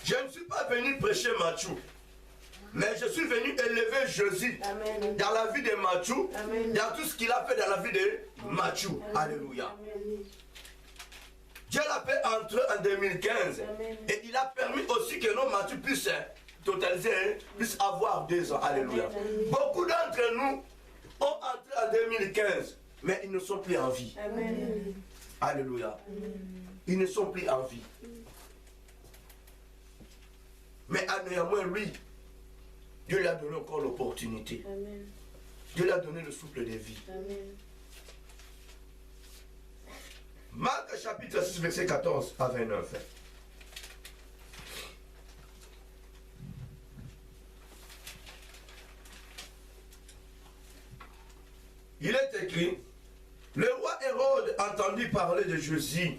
Je ne suis pas venu prêcher Mathieu, mais je suis venu élever Jésus dans la vie de Mathieu, dans tout ce qu'il a fait dans la vie de Mathieu. Alléluia. Dieu l'a fait entrer en 2015 et il a permis aussi que nos Mathieu puissent totaliser, puissent avoir 2 ans. Alléluia. Beaucoup d'entre nous ont entré en 2015, mais ils ne sont plus en vie. Alléluia. Ils ne sont plus en vie. Mais néanmoins, lui, Dieu lui a donné encore l'opportunité. Dieu lui a donné le souffle de vie. Marc chapitre 6, verset 14 à 29. Il est écrit, le roi Hérode entendit parler de Jésus,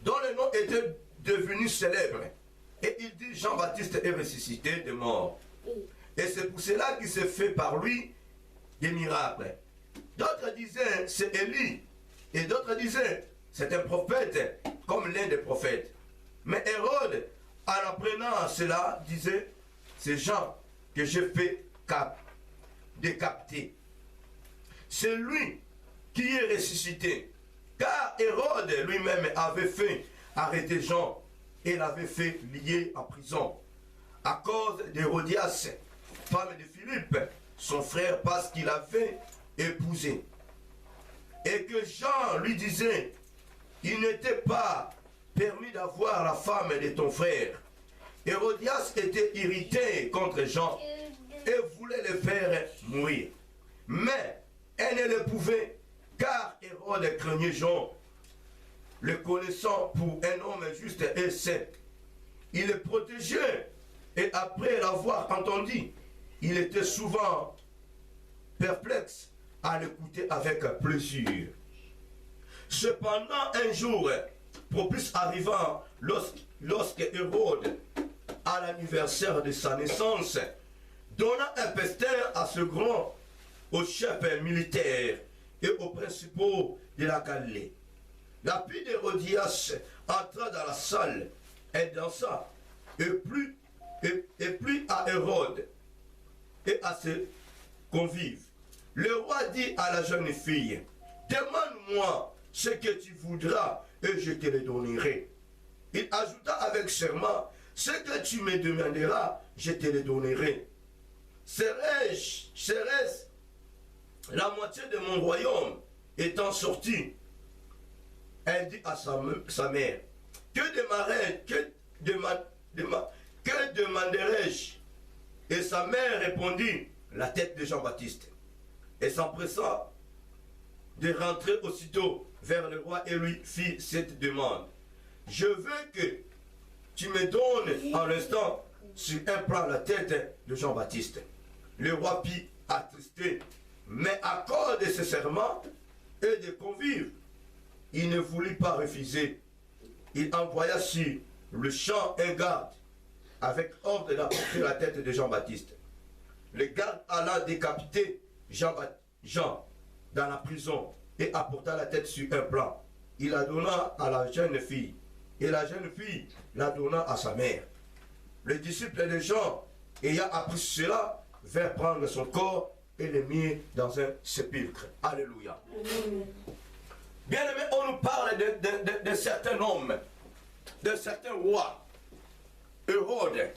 dont le nom était devenu célèbre. Et il dit, Jean-Baptiste est ressuscité de mort. Et c'est pour cela qu'il s'est fait par lui des miracles. D'autres disaient, c'est Élie. Et d'autres disaient, c'est un prophète, comme l'un des prophètes. Mais Hérode, en apprenant cela, disait, c'est Jean que j'ai fait décapiter. C'est lui qui est ressuscité. Car Hérode lui-même avait fait arrêter Jean et l'avait fait lier en prison à cause d'Hérodias, femme de Philippe, son frère, parce qu'il avait épousé. Et que Jean lui disait, il n'était pas permis d'avoir la femme de ton frère. Hérodias était irrité contre Jean et voulait le faire mourir. Mais elle ne le pouvait, car Hérode craignait Jean, le connaissant pour un homme juste et saint. Il le protégeait, et après l'avoir entendu, il était souvent perplexe à l'écouter avec plaisir. Cependant, un jour, propice arrivant, lorsque Hérode, à l'anniversaire de sa naissance, donna un festin à ce grand, aux chefs militaires et aux principaux de la Galilée. La fille d'Hérodias entra dans la salle et dansa, et plus à Hérode et à ses convives. Le roi dit à la jeune fille, demande-moi ce que tu voudras et je te le donnerai. Il ajouta avec serment, ce que tu me demanderas, je te le donnerai. Serait-ce la moitié de mon royaume étant sortie? Elle dit à sa mère, que demanderai-je? Et sa mère répondit, la tête de Jean-Baptiste. Et s'empressa de rentrer aussitôt vers le roi et lui fit cette demande. Je veux que tu me donnes en l'instant sur un plan la tête de Jean-Baptiste. Le roi fit attristé, mais à cause de ses serments et des convives, il ne voulut pas refuser. Il envoya sur le champ un garde avec ordre d'apporter la tête de Jean-Baptiste. Le garde alla décapiter Jean dans la prison et apporta la tête sur un plan. Il la donna à la jeune fille et la jeune fille la donna à sa mère. Les disciples de Jean, ayant appris cela, vinrent prendre son corps et le mirent dans un sépulcre. Alléluia. Bien aimé, on nous parle de certains hommes, de certains rois. Hérode.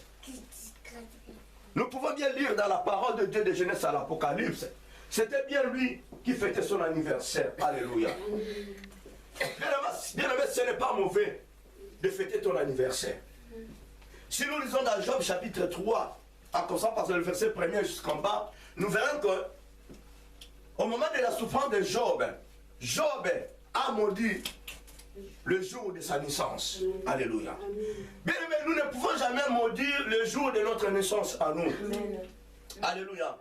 Nous pouvons bien lire dans la parole de Dieu de Genèse à l'Apocalypse. C'était bien lui qui fêtait son anniversaire. Alléluia. Bien aimé, ce n'est pas mauvais de fêter ton anniversaire. Si nous lisons dans Job chapitre 3, en commençant par le verset 1er jusqu'en bas, nous verrons que au moment de la souffrance de Job, Job a maudit le jour de sa naissance. Alléluia. Bien aimé, nous ne pouvons jamais maudire le jour de notre naissance à nous. Alléluia.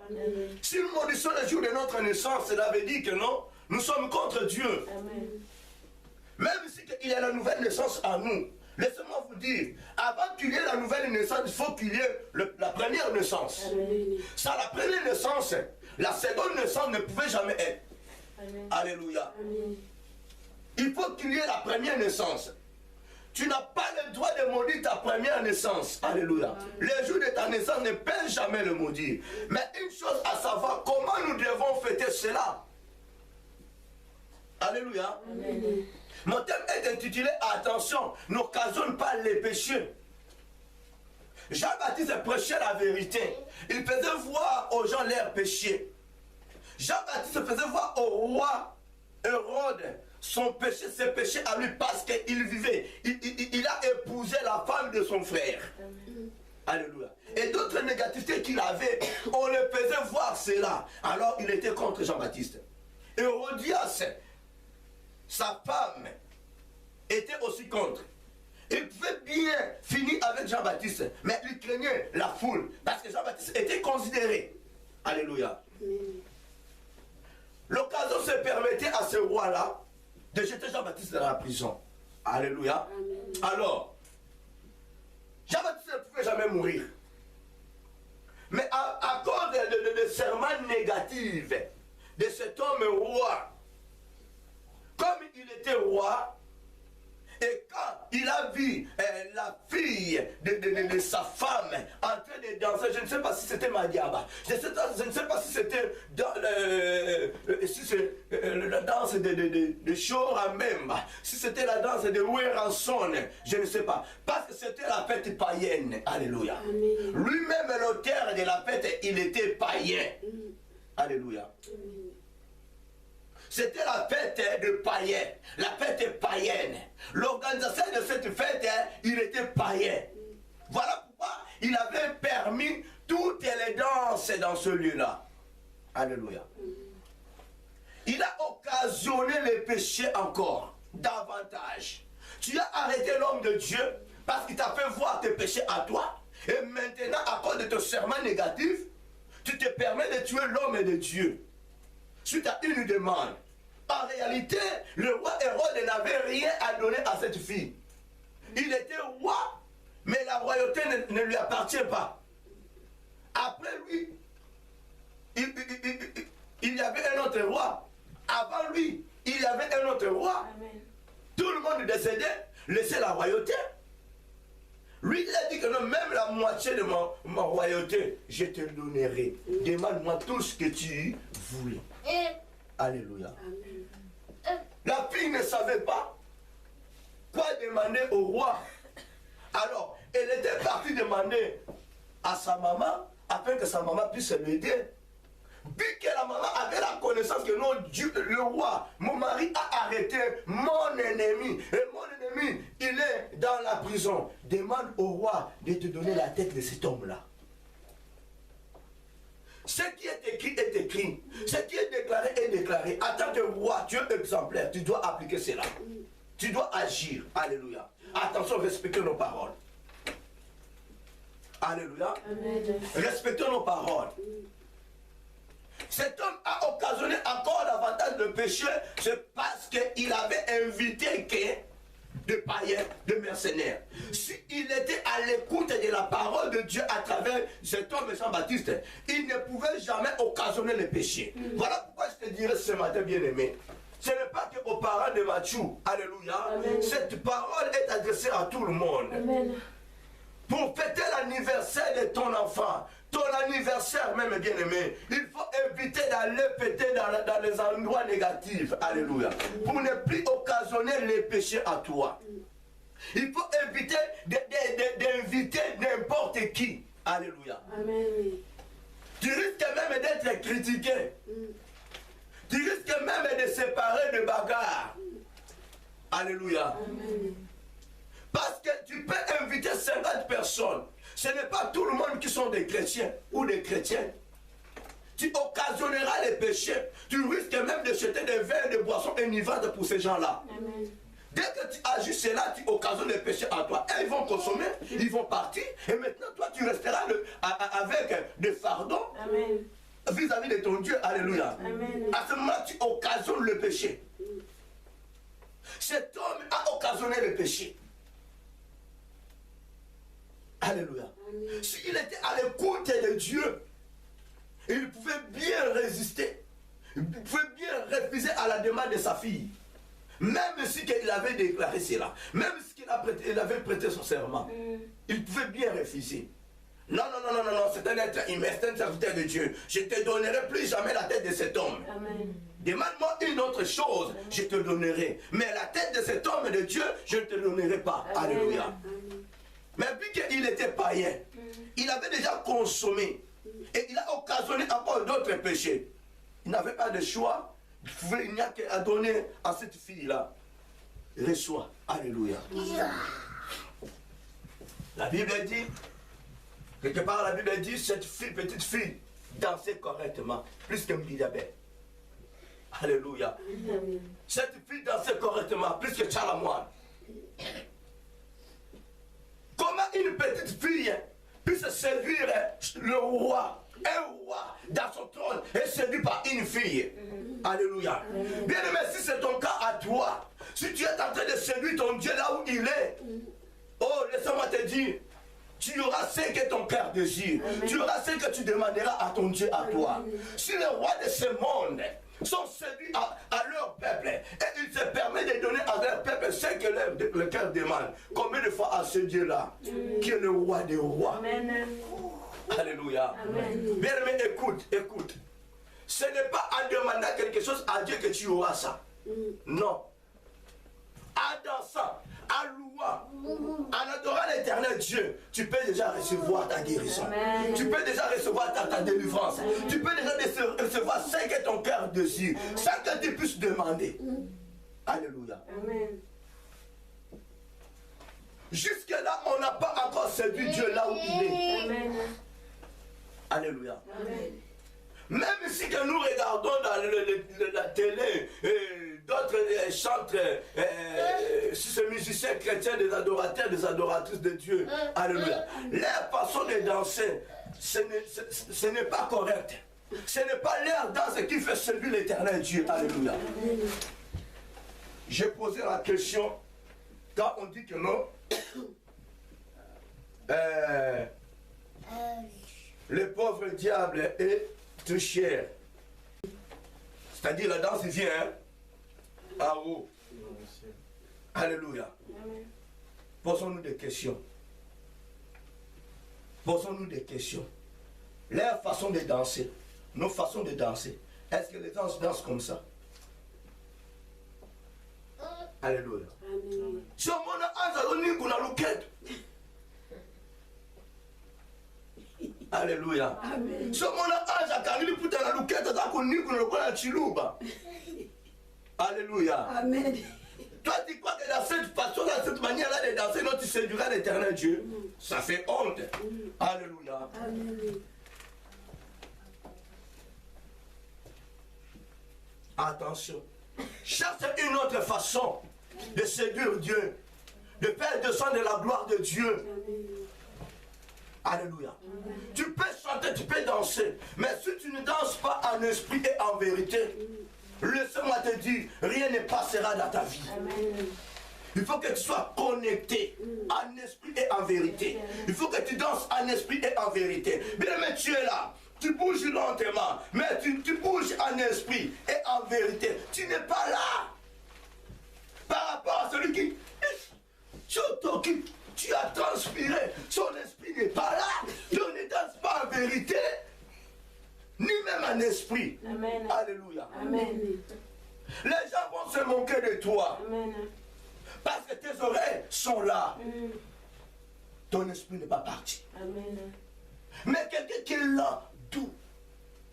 Si nous maudissons le jour de notre naissance, cela veut dire que non, nous sommes contre Dieu. Même si il y a la nouvelle naissance en nous, laissez-moi vous dire, avant qu'il y ait la nouvelle naissance, il faut qu'il y ait la première naissance. Sans la première naissance, la seconde naissance ne pouvait jamais être. Alléluia. Il faut qu'il y ait la première naissance. Tu n'as pas le droit de maudire ta première naissance. Alléluia. Le jour de ta naissance ne peut jamais le maudire. Mais une chose à savoir, comment nous devons fêter cela? Alléluia. Amen. Mon thème est intitulé attention, n'occasionne pas les péchés. Jean-Baptiste prêchait la vérité. Il faisait voir aux gens leurs péchés. Jean-Baptiste faisait voir au roi Hérode son péché, ses péchés à lui parce qu'il vivait. Il a épousé la femme de son frère. Amen. Alléluia. Et d'autres négativités qu'il avait, on le faisait voir cela. Alors il était contre Jean-Baptiste. Hérodias, sa femme, était aussi contre. Il pouvait bien finir avec Jean-Baptiste, mais il craignait la foule, parce que Jean-Baptiste était considéré. Alléluia. L'occasion se permettait à ce roi-là de jeter Jean-Baptiste dans la prison. Alléluia. Amen. Alors, Jean-Baptiste ne pouvait jamais mourir. Mais à cause de serments négatifs de cet homme roi, comme il était roi, et quand il a vu la fille de sa femme en train de danser, je ne sais pas si c'était Madiaba, je ne sais pas si c'était la danse de Choramemba, si c'était la danse de Weranson, je ne sais pas, parce que c'était la fête païenne. Alléluia. Lui-même, l'auteur de la fête, il était païen. Alléluia. C'était la fête de païen, la fête païenne. L'organisation de cette fête, il était païen. Voilà pourquoi il avait permis toutes les danses dans ce lieu-là. Alléluia. Il a occasionné les péchés encore, davantage. Tu as arrêté l'homme de Dieu parce qu'il t'a fait voir tes péchés à toi. Et maintenant, à cause de ton serment négatif, tu te permets de tuer l'homme de Dieu. Suite à une demande. En réalité, le roi Hérode n'avait rien à donner à cette fille. Il était roi, mais la royauté ne lui appartient pas. Après lui, il y avait un autre roi. Avant lui, il y avait un autre roi. Amen. Tout le monde décédait, laissait la royauté. Lui, il a dit que non, même la moitié de ma royauté, je te donnerai. Demande-moi tout ce que tu voulais. Alléluia. Amen. La fille ne savait pas quoi demander au roi. Alors, elle était partie demander à sa maman, afin que sa maman puisse l'aider. Vu que la maman avait la connaissance que non, Dieu, le roi, mon mari a arrêté mon ennemi. Et mon ennemi, il est dans la prison. Demande au roi de te donner la tête de cet homme-là. Ce qui est écrit est écrit. Ce qui est déclaré est déclaré. En tant que roi, tu es exemplaire. Tu dois appliquer cela. Tu dois agir. Alléluia. Attention, respectez nos paroles. Alléluia. Amen. Respectons nos paroles. Cet homme a occasionné encore davantage de péché. C'est parce qu'il avait invité de païens, de mercenaires. S'il était à l'écoute de la parole de Dieu à travers cet homme Jean-Baptiste, il ne pouvait jamais occasionner le péché. Voilà pourquoi je te dirais ce matin, bien-aimé, ce n'est pas qu'aux parents de Mathieu, alléluia, amen. Cette parole est adressée à tout le monde. Amen. Pour fêter l'anniversaire de ton enfant, ton anniversaire même, bien-aimé, il faut éviter d'aller fêter dans les endroits négatifs. Alléluia. Pour ne plus occasionner les péchés à toi. Il faut éviter d'inviter n'importe qui. Alléluia. Amen. Tu risques même d'être critiqué. Tu risques même de séparer de bagarres. Alléluia. Amen. Parce que tu peux inviter 50 personnes. Ce n'est pas tout le monde qui sont des chrétiens ou des chrétiens. Tu occasionneras les péchés. Tu risques même de jeter des verres de boissons enivrants pour ces gens-là. Dès que tu agis cela, tu occasionnes les péchés à toi. Et ils vont consommer, ils vont partir. Et maintenant, toi, tu resteras avec des fardeaux vis-à-vis de ton Dieu. Alléluia. Amen. À ce moment-là, tu occasionnes le péché. Cet homme a occasionné le péché. Alléluia. S'il était à l'écoute de Dieu, il pouvait bien résister. Il pouvait bien refuser à la demande de sa fille. Même si il avait déclaré cela. Même si il avait prêté son serment, il pouvait bien refuser. Non, c'est un être humain, c'est un serviteur de Dieu. Je ne te donnerai plus jamais la tête de cet homme. Demande-moi une autre chose, je te donnerai. Mais la tête de cet homme de Dieu, je ne te donnerai pas. Amen. Alléluia. Mais vu qu'il était païen, il avait déjà consommé et il a occasionné encore d'autres péchés. Il n'avait pas de choix. Il n'y a qu'à donner à cette fille-là. Reçois. Alléluia. La Bible dit, quelque part la Bible dit, cette fille, petite fille, dansait correctement, plus que Miriam. Alléluia. Cette fille dansait correctement, plus que Chalamoine. Comment une petite fille puisse séduire le roi, un roi dans son trône, est séduit par une fille? Alléluia. Bien aimé, si c'est ton cas à toi, si tu es en train de séduire ton Dieu là où il est, oh, laisse-moi te dire, tu auras ce que ton cœur désire. Tu auras ce que tu demanderas à ton Dieu, à toi. Si les rois de ce monde sont séduits à leur peuple et il se permet de donner à leur peuple ce que le cœur demande, combien de fois à ce Dieu-là, qui est le roi des rois? Amen. Alléluia. Bien aimé, écoute. Ce n'est pas en demandant quelque chose à Dieu que tu auras ça. Non. En dansant, en louant, en adorant l'éternel Dieu, tu peux déjà recevoir ta guérison. Amen. Tu peux déjà recevoir ta délivrance. Tu peux déjà recevoir ce que ton cœur désire, sans que tu puisses demander. Alléluia. Amen. Jusque-là, on n'a pas encore séduit Dieu là où il est. Amen. Alléluia. Amen. Même si que nous regardons dans la télé, d'autres chantent, si c'est musiciens chrétiens, des adorateurs, des adoratrices de Dieu, alléluia. Leur façon de danser, ce n'est pas correct. Ce n'est pas leur danse qui fait séduire l'éternel Dieu, alléluia. J'ai posé la question, quand on dit que non, le pauvre diable est tout cher. C'est-à-dire la danse vient à haut. Alléluia. Posons-nous des questions. Posons-nous des questions. Leur façon de danser, nos façons de danser, est-ce que les gens dansent comme ça? Alléluia. Si on a Alléluia. Si on a Alléluia. Amen. Toi, tu crois que dans cette façon, dans cette manière-là de danser, non, tu séduiras l'éternel Dieu. Ça fait honte. Alléluia. Amen. Attention. Cherche une autre façon de séduire Dieu, de faire descendre la gloire de Dieu. Alléluia. Tu peux chanter, tu peux danser, mais si tu ne danses pas en esprit et en vérité, laisse-moi te dire, rien ne passera dans ta vie. Amen. Il faut que tu sois connecté en esprit et en vérité. Il faut que tu danses en esprit et en vérité. Bien, mais tu es là. Tu bouges lentement, mais tu bouges en esprit et en vérité. Tu n'es pas là. Par rapport à celui qui t'occupe, tu as transpiré, son esprit n'est pas là. Tu ne danses pas en vérité, ni même en esprit. Amen. Alléluia. Amen. Les gens vont se moquer de toi. Amen. Parce que tes oreilles sont là. Ton esprit n'est pas parti. Amen. Mais quelqu'un qui est là, d'où?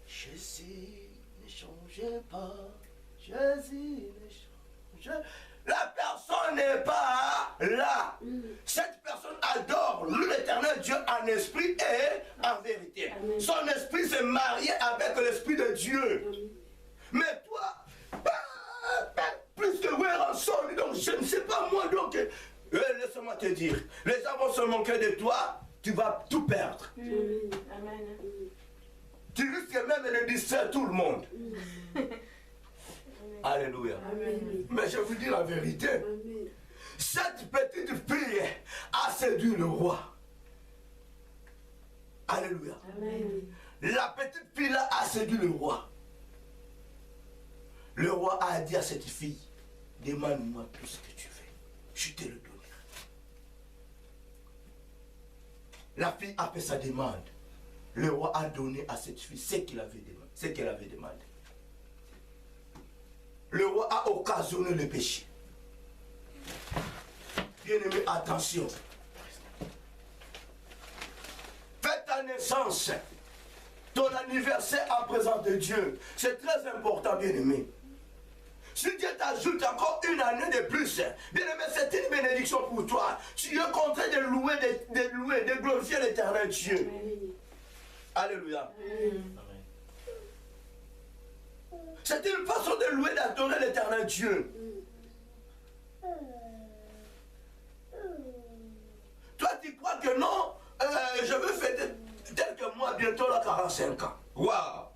Jésus ne change pas. Jésus ne change. La personne n'est pas là. Cette personne adore l'éternel Dieu en esprit et en vérité. Amen. Son esprit s'est marié avec l'esprit de Dieu. Mais toi, plus que ouais, ensemble, donc je ne sais pas moi, donc laisse-moi te dire, les gens vont se moquer de toi, tu vas tout perdre. Amen. Tu risques même de distraire tout le monde. Alléluia. Amen. Mais je vous dis la vérité, cette petite fille a séduit le roi. Alléluia. Amen. La petite fille là a séduit le roi. Le roi a dit à cette fille, demande-moi tout ce que tu veux, je te le donnerai. La fille a fait sa demande. Le roi a donné à cette fille ce qu'elle avait demandé. Le roi a occasionné le péché. Bien-aimé, attention. Fais ta naissance, ton anniversaire en présence de Dieu. C'est très important, bien-aimé. Si Dieu t'ajoute encore une année de plus, bien-aimé, c'est une bénédiction pour toi. Tu es contraint de louer, de glorifier l'éternel Dieu. Alléluia. C'est une façon de louer, d'adorer l'éternel Dieu. Toi, tu crois que non, je veux fêter tel que moi, bientôt là, 45 ans. Waouh!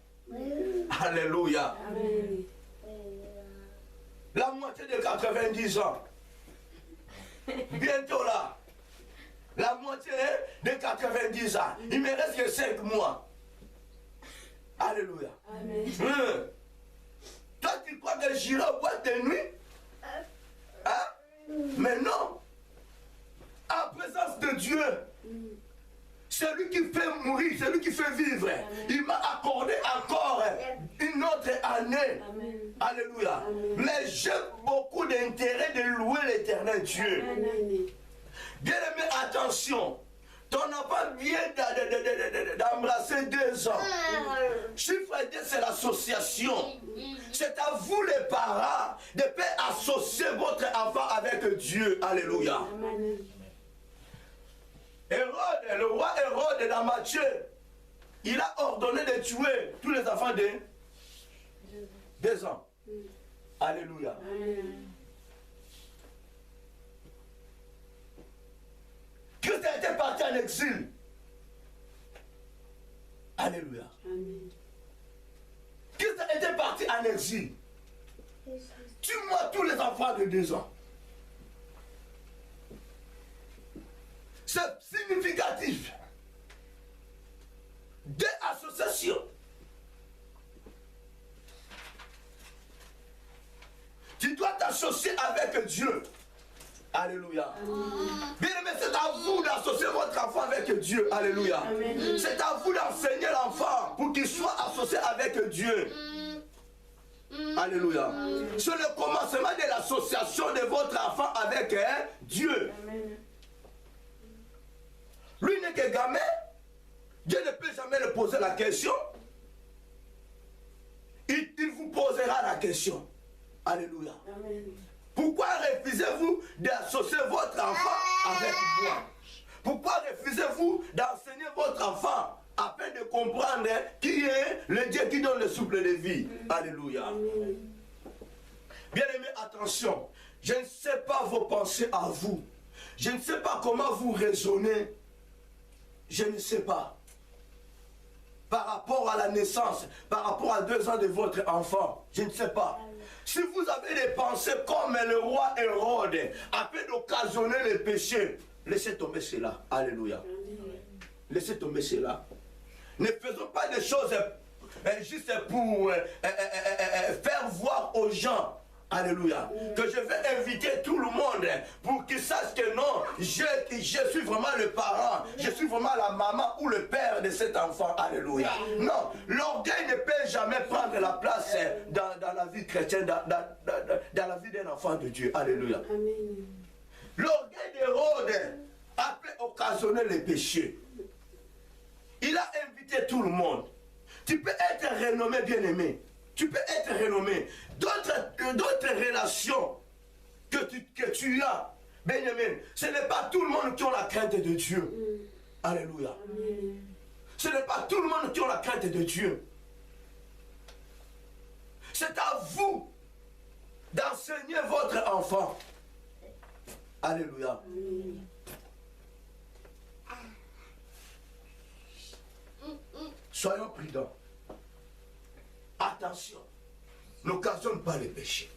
Alléluia. Amen. La moitié de 90 ans. Bientôt là. La moitié de 90 ans. Il me reste que 5 mois. Alléluia. Amen. Toi, tu crois que j'irai au boîte de nuit? Hein? Mais non. En présence de Dieu. Celui qui fait mourir, celui qui fait vivre. Amen. Il m'a accordé encore une autre année. Amen. Alléluia. Amen. Mais j'ai beaucoup d'intérêt de louer l'éternel Dieu. Bien-aimé, attention. Ton enfant vient d'embrasser 2 ans. Chiffre 2, c'est l'association. C'est à vous les parents de faire associer votre enfant avec Dieu. Alléluia. Amen. Hérode, le roi Hérode dans Matthieu, il a ordonné de tuer tous les enfants de 2 ans. Alléluia. Amen. Christ a été parti en exil. Alléluia. Amen. Christ a été parti en exil. Tue-moi tous les enfants de 2 ans. C'est significatif. 2 associations. Tu dois t'associer avec Dieu. Alléluia. Bien aimé, c'est à vous d'associer votre enfant avec Dieu. Alléluia. C'est à vous d'enseigner l'enfant pour qu'il soit associé avec Dieu. Alléluia. C'est le commencement de l'association de votre enfant avec Dieu. Amen. Lui n'est que gamin. Dieu ne peut jamais lui poser la question. Il vous posera la question. Alléluia. Amen. Pourquoi refusez-vous d'associer votre enfant avec moi? Pourquoi refusez-vous d'enseigner votre enfant afin de comprendre qui est le Dieu qui donne le souffle de vie? Alléluia. Amen. Bien-aimés, attention. Je ne sais pas vos pensées à vous. Je ne sais pas comment vous raisonnez. Je ne sais pas. Par rapport à la naissance, par rapport à 2 ans de votre enfant, je ne sais pas. Si vous avez des pensées comme le roi Hérode, afin d'occasionner les péchés, laissez tomber cela. Alléluia. Laissez tomber cela. Ne faisons pas des choses juste pour faire voir aux gens. Alléluia. Que je vais inviter tout le monde pour qu'ils sachent que non, je suis vraiment le parent, je suis vraiment la maman ou le père de cet enfant. Alléluia. Non, l'orgueil ne peut jamais prendre la place dans la vie chrétienne, dans la vie d'un enfant de Dieu. Alléluia. L'orgueil d'Hérode a pu occasionner les péchés. Il a invité tout le monde. Tu peux être renommé, bien-aimé. Tu peux être renommé. D'autres relations que tu as, Benjamin, ce n'est pas tout le monde qui a la crainte de Dieu. Alléluia. Amen. Ce n'est pas tout le monde qui a la crainte de Dieu. C'est à vous d'enseigner votre enfant. Alléluia. Amen. Soyons prudents. Attention, n'occasionne pas les péchés.